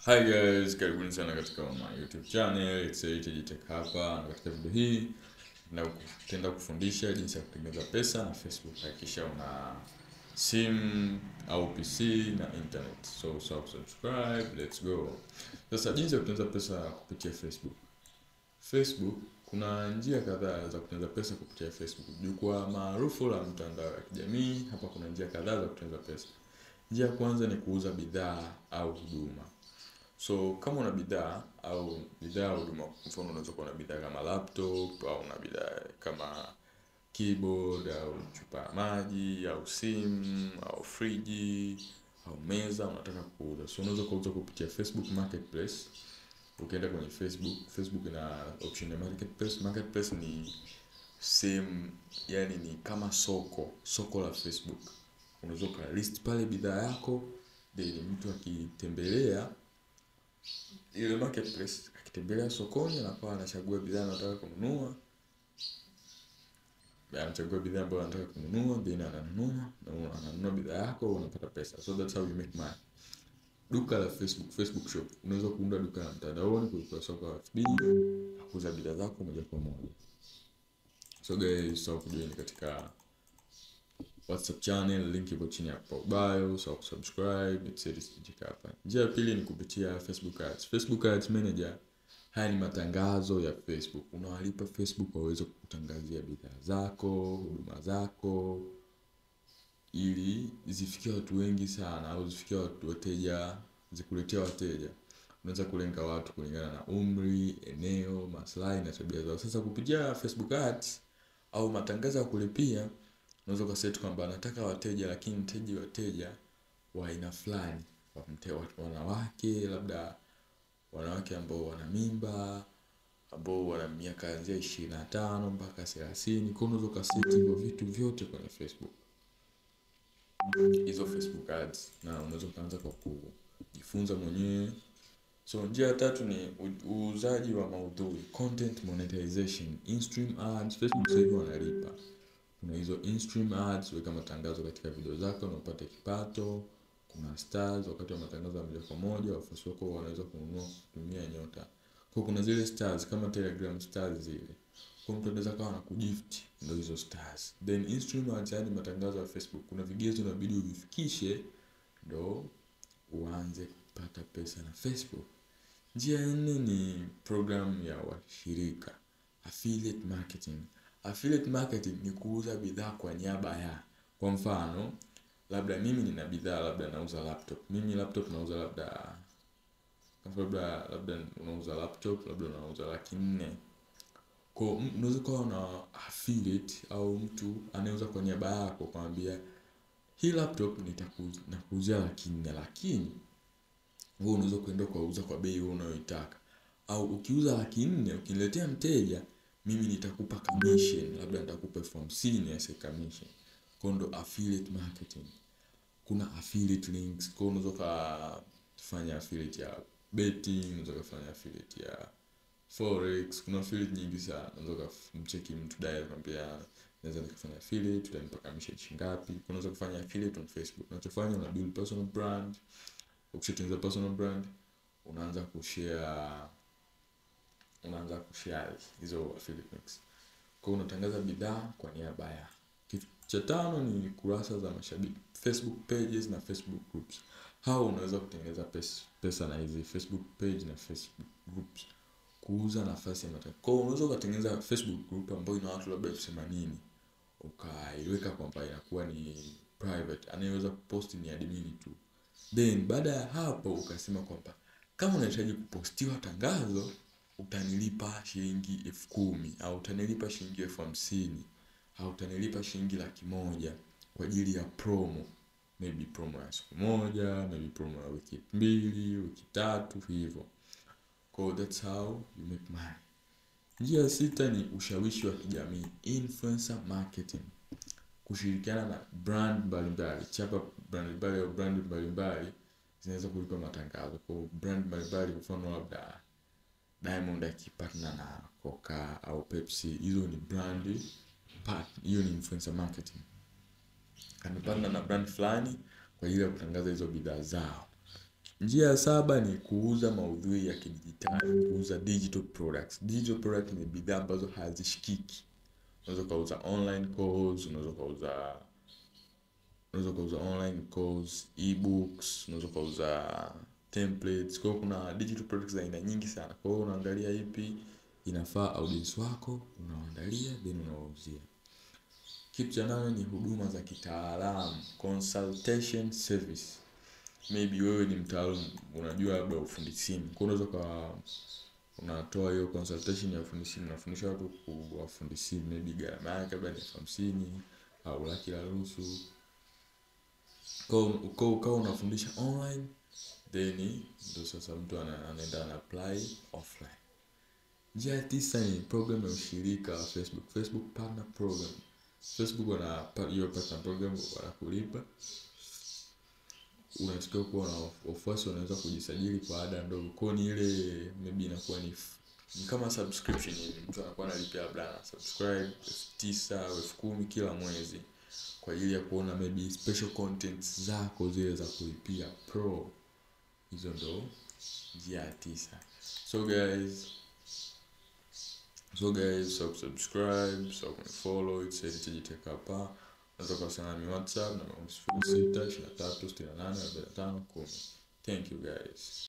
Hi guys, karibuni sana katika YouTube channel. It's Tech hapa, na katika video hii napenda kufundisha jinsi ya kutengeneza pesa na Facebook. Hakikisha una simu au PC na internet. So subscribe, let's go. Sasa jinsi ya kutengeneza pesa kupitia Facebook. Facebook kuna njia kadhaa za kutengeneza pesa kupitia Facebook. Jukwaa maarufu la mtandao wa kijamii. Hapa kuna njia kadhaa za kutengeneza pesa. Njia ya kwanza ni kuuza bidhaa au huduma. So kama una bidhaa au huduma, mfano unaweza kuwa na bidhaa kama laptop au una bidhaa kama keyboard au chupa ya maji au simu au friji au meza unataka kuuza. So unaweza kuuza kupitia Facebook Marketplace. Ukienda kwenye Facebook ina option ya Marketplace. Marketplace ni same, yani ni kama soko la Facebook. Unaweza ka list pale bidhaa yako, then mtu akitembelea ile Marketplace, akitembelea sokoni anakuwa anachagua bidhaa anataka kununua. Anachagua bidhaa ambayo anataka kununua, then ananunua bidhaa yako, unapata pesa. So that's how you make money. Duka la Facebook shop. Unaweza kuunda duka la mtandaoni kwa soko la FB, kuuza bidhaa zako moja kwa moja. So guys, join katika WhatsApp channel, link ipo chini hapo bio, so subscribe, it's hapa. Njia ya pili ni kupitia Facebook Ads. Facebook Ads Manager, haya ni matangazo ya Facebook. Unawalipa Facebook waweze kukutangazia bidhaa zako, huduma zako, ili zifikie watu wengi sana au zifikie wateja, zikuletea wateja. Unaweza kulenga watu kulingana na umri, eneo, maslahi na tabia zao. Sasa kupitia Facebook Ads au matangazo ya kulipia, unaweza kuset kwamba nataka wateja, lakini wateja wa aina fulani, wanawake, labda wanawake ambao wana mimba, ambao wana miaka kuanzia 25 mpaka 30. Kwa unaweza kuset hivyo vitu vyote kwenye Facebook, hizo Facebook Ads, na unaweza kuanza kwa kujifunza mwenyewe. So njia ya tatu ni uuzaji wa maudhui, content monetization. In-stream ads, Facebook sasa hivi wanalipa. Kuna hizo in-stream ads, weka matangazo katika video zako na upate kipato. Kuna stars, wakati wa matangazo ya moja kwa moja, wafuasi wako wanaweza kununua kutumia nyota. Kwa kuna zile stars kama Telegram stars zile. Kwa mtu anaweza kawa na kugift ndio hizo stars. Then in-stream ads, yani matangazo ya Facebook, kuna vigezo inabidi uvifikishe ndio uanze kupata pesa na Facebook. Njia ya nne ni program ya washirika, affiliate marketing. Affiliate marketing ni kuuza bidhaa kwa niaba ya. Kwa mfano, labda mimi nina bidhaa, labda nauza laptop. Mimi laptop nauza labda unauza laptop, labda unauza 400,000. Kwa unaweza kuwa na affiliate au mtu anauza kwa niaba yako, kwambia hii laptop nitakuuzia 400,000, lakini wewe unaweza kwenda kuuza kwa bei unayoitaka. Au ukiuza 400,000 ukiniletea mteja, mimi nitakupa commission, labda nitakupa 50,000 as a commission. Kwa ndo affiliate marketing. Kuna affiliate links, kwa unaweza kufanya affiliate ya betting, unaweza kufanya affiliate ya forex, kuna affiliate nyingi sana. Unaweza kumcheki mtu direct kwambia naweza nikafanya affiliate, utanipa commission ngapi. Unaweza kufanya affiliate on Facebook. Unachofanya una build personal brand. Ukishatengeneza personal brand, unaanza kushare hizo affiliate links. Kwa unatangaza bidhaa kwa niaba ya. Kitu cha tano ni kurasa za mashabiki, Facebook pages na Facebook groups. Hao unaweza kutengeneza pesa na hizi Facebook page na Facebook groups. Kuuza nafasi ya matangazo. Kwa unaweza kutengeneza Facebook group ambayo ina watu labda 80. Ukaiweka kwamba inakuwa ni private, anayeweza kupost ni admin tu. Then baada ya hapo ukasema kwamba kama unahitaji kupostiwa tangazo, utanilipa shilingi 10,000 au utanilipa shilingi 50,000 au utanilipa shilingi 100,000 kwa ajili ya promo. Maybe promo ya siku moja, maybe promo ya wiki 2, wiki 3 hivyo. So that's how you make money. Njia ya sita ni ushawishi wa kijamii, influencer marketing. Kushirikiana na brand mbalimbali, chapa brand mbalimbali zinaweza kulipa matangazo. Kwa brand mbalimbali, mfano labda Diamond akipartner na Coca au Pepsi, hizo ni brand hiyo ni influencer marketing. Amepartner na brand fulani kwa ajili ya kutangaza hizo bidhaa zao. Njia ya 7 ni kuuza maudhui ya kidijitali, kuuza digital products. Digital product ni bidhaa ambazo hazishikiki. Unaweza kuuza online course, unaweza kuuza online course, ebooks, unaweza kuuza templates. Kwa hiyo kuna digital products za aina nyingi sana. Kwa hiyo unaangalia ipi inafaa audience wako, unaangalia then unawauzia. Kitu cha 8 ni huduma za kitaalamu, consultation service. Maybe wewe ni mtaalamu, unajua labda ufundi simu. Kwa hiyo unaweza unatoa hiyo consultation ya ufundi simu, unafundisha watu kuwafundi simu, maybe gharama yake labda ni 50 au laki la nusu. Kwa unafundisha online, then ndio sasa mtu anaenda na apply offline. Njia ya 9 ni program ya ushirika wa Facebook, Facebook partner program. Facebook wana hiyo partner program wanakulipa. Unatakiwa kuwa na wafuasi, wanaweza kujisajili kwa ada ndogo. Kwa ni ile maybe inakuwa ni kama subscription hivi. Mtu anakuwa analipia labda na subscribe 9 au 10 kila mwezi kwa ajili ya kuona maybe special contents zako zile za kulipia pro. Hizo ndo njia ya 9. So guys, subscribe, follow, it's Heritage Tech hapa. Unaweza kuwasiliana na WhatsApp na 0623684510. Thank you guys.